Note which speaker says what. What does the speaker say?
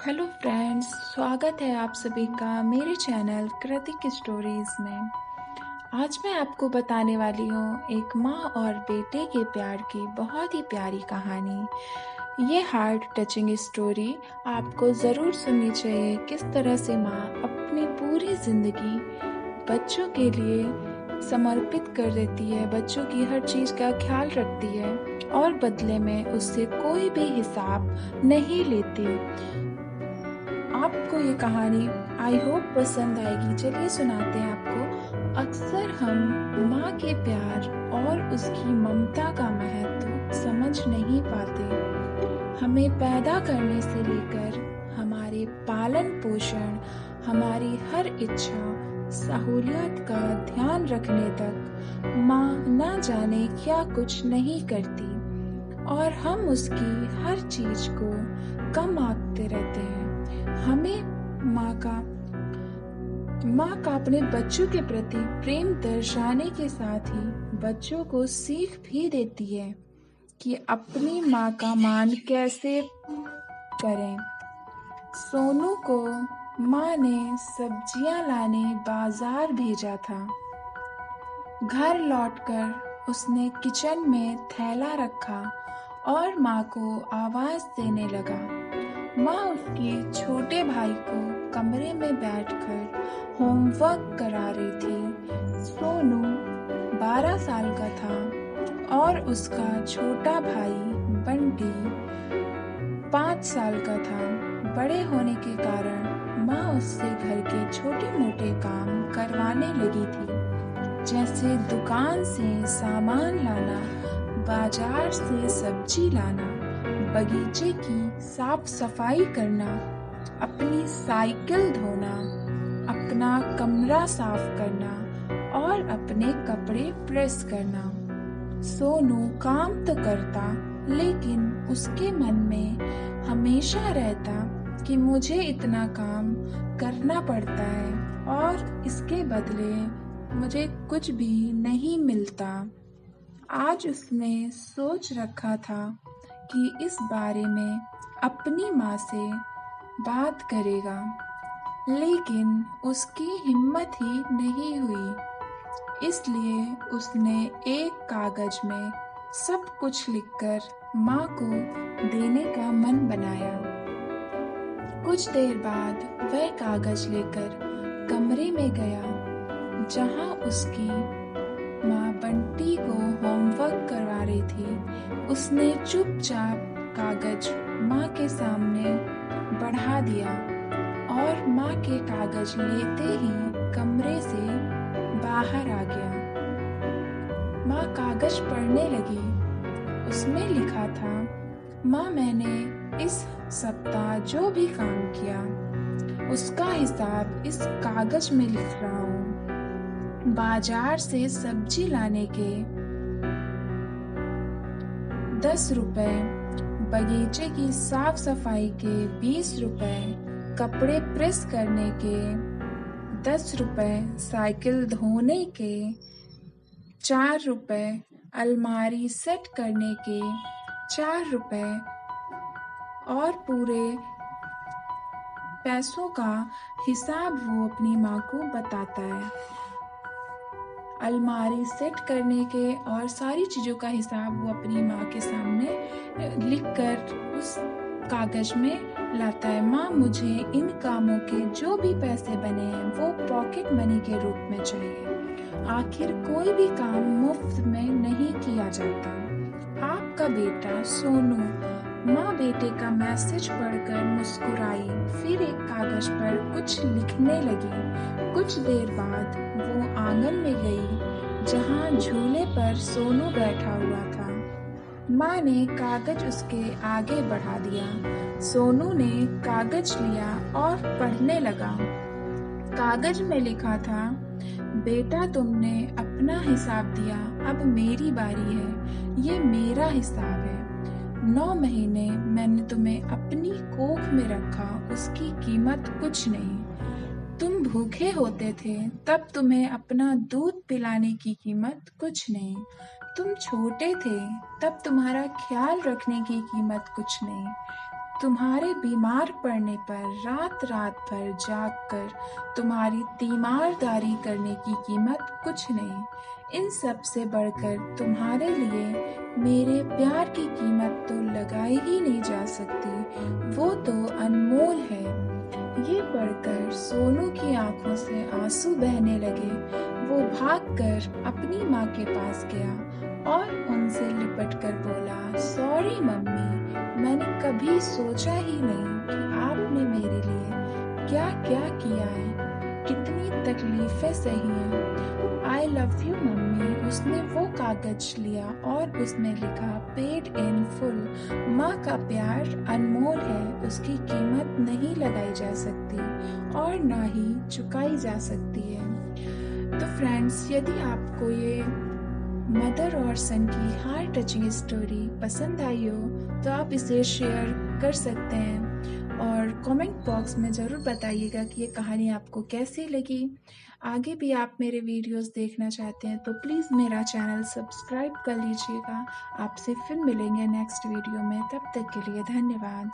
Speaker 1: Hello friends, स्वागत है आप सभी का मेरे चैनल कृतिक स्टोरीज में। आज मैं आपको बताने वाली हूँ एक माँ और बेटे के प्यार की बहुत ही प्यारी कहानी। ये हार्ट टचिंग स्टोरी आपको ज़रूर सुननी चाहिए। किस तरह से माँ अपनी पूरी ज़िंदगी बच्चों के लिए समर्पित कर देती है, बच्चों की हर चीज़ का ख्याल रखती है और बदले में उससे कोई भी हिसाब नहीं लेती। आपको ये कहानी आई होप पसंद आएगी। चलिए सुनाते हैं आपको। अक्सर हम माँ के प्यार और उसकी ममता का महत्व समझ नहीं पाते। हमें पैदा करने से लेकर हमारे पालन पोषण, हमारी हर इच्छा सहूलियत का ध्यान रखने तक माँ ना जाने क्या कुछ नहीं करती और हम उसकी हर चीज को कम आंकते रहते हैं। हमें माँ का अपने बच्चों के प्रति प्रेम दर्शाने के साथ ही बच्चों को सीख भी देती है कि अपनी माँ का मान कैसे करें। सोनू को माँ ने सब्जियां लाने बाजार भेजा था। घर लौटकर उसने किचन में थैला रखा और माँ को आवाज देने लगा। माँ उसके छोटे भाई को कमरे में बैठकर होमवर्क करा रही थी। सोनू 12 साल का था और उसका छोटा भाई बंटी 5 साल का था। बड़े होने के कारण माँ उससे घर के छोटे मोटे काम करवाने लगी थी, जैसे दुकान से सामान लाना, बाजार से सब्जी लाना, बगीचे की साफ सफाई करना, अपनी साइकिल धोना, अपना कमरा साफ करना और अपने कपड़े प्रेस करना। सोनू काम तो करता, लेकिन उसके मन में हमेशा रहता कि मुझे इतना काम करना पड़ता है और इसके बदले मुझे कुछ भी नहीं मिलता। आज उसने सोच रखा था कि इस बारे में अपनी माँ से बात करेगा, लेकिन उसकी हिम्मत ही नहीं हुई। इसलिए उसने एक कागज में सब कुछ लिखकर माँ को देने का मन बनाया। कुछ देर बाद वह कागज लेकर कमरे में गया जहाँ उसकी माँ बंटी को होमवर्क करवा रही थी। उसने चुपचाप कागज माँ के सामने बढ़ा दिया और माँ के कागज लेते ही कमरे से बाहर आ गया। माँ कागज पढ़ने लगी। उसमें लिखा था, माँ मैंने इस सप्ताह जो भी काम किया उसका हिसाब इस कागज में लिख रहा हूँ। बाजार से सब्जी लाने के 10 रुपए, बगीचे की साफ सफाई के 20 रुपए, कपड़े प्रेस करने के 10 रुपए, साइकिल धोने के 4 रुपए, अलमारी सेट करने के 4 रुपए और पूरे पैसों का हिसाब वो अपनी माँ को बताता है। अलमारी सेट करने के और सारी चीज़ों का हिसाब वो अपनी माँ के सामने लिखकर उस कागज में लाता है। माँ मुझे इन कामों के जो भी पैसे बने हैं वो पॉकेट मनी के रूप में चाहिए। आखिर कोई भी काम मुफ्त में नहीं किया जाता। आपका बेटा सोनू। माँ बेटे का मैसेज पढ़कर मुस्कुराई, फिर एक कागज पर कुछ लिखने लगी। कुछ देर बाद वो आंगन में गई जहाँ झूले पर सोनू बैठा हुआ था। माँ ने कागज उसके आगे बढ़ा दिया। सोनू ने कागज लिया और पढ़ने लगा। कागज में लिखा था, बेटा तुमने अपना हिसाब दिया, अब मेरी बारी है। ये मेरा हिसाब है। 9 महीने मैंने तुम्हें अपनी कोख में रखा, उसकी कीमत कुछ नहीं। तुम भूखे होते थे तब तुम्हें अपना दूध पिलाने की कीमत कुछ नहीं। तुम छोटे थे तब तुम्हारा ख्याल रखने की कीमत कुछ नहीं। तुम्हारे बीमार पड़ने पर रात रात भर जागकर तुम्हारी तीमारदारी करने की कीमत कुछ नहीं। इन सब से बढ़कर तुम्हारे लिए मेरे प्यार की कीमत तो लगाई ही नहीं जा सकती, वो तो अनमोल है। ये पढ़कर सोनू की आंखों से आंसू बहने लगे। वो भागकर अपनी माँ के पास गया और उनसे लिपटकर बोला, सॉरी मम्मी, मैंने कभी सोचा ही नहीं कि आपने मेरे लिए क्या क्या किया है, कितनी तकलीफें सही हैं। I love you mummy. उसने वो कागज लिया और उसमें लिखा, पेड इन फुल। माँ का प्यार अनमोल है, उसकी कीमत नहीं लगाई जा सकती और ना ही चुकाई जा सकती है। तो फ्रेंड्स, यदि आपको ये मदर और सन की हार्ट टचिंग स्टोरी पसंद आई हो तो आप इसे शेयर कर सकते हैं और कमेंट बॉक्स में ज़रूर बताइएगा कि ये कहानी आपको कैसी लगी। आगे भी आप मेरे वीडियोस देखना चाहते हैं तो प्लीज़ मेरा चैनल सब्सक्राइब कर लीजिएगा। आपसे फिर मिलेंगे नेक्स्ट वीडियो में, तब तक के लिए धन्यवाद।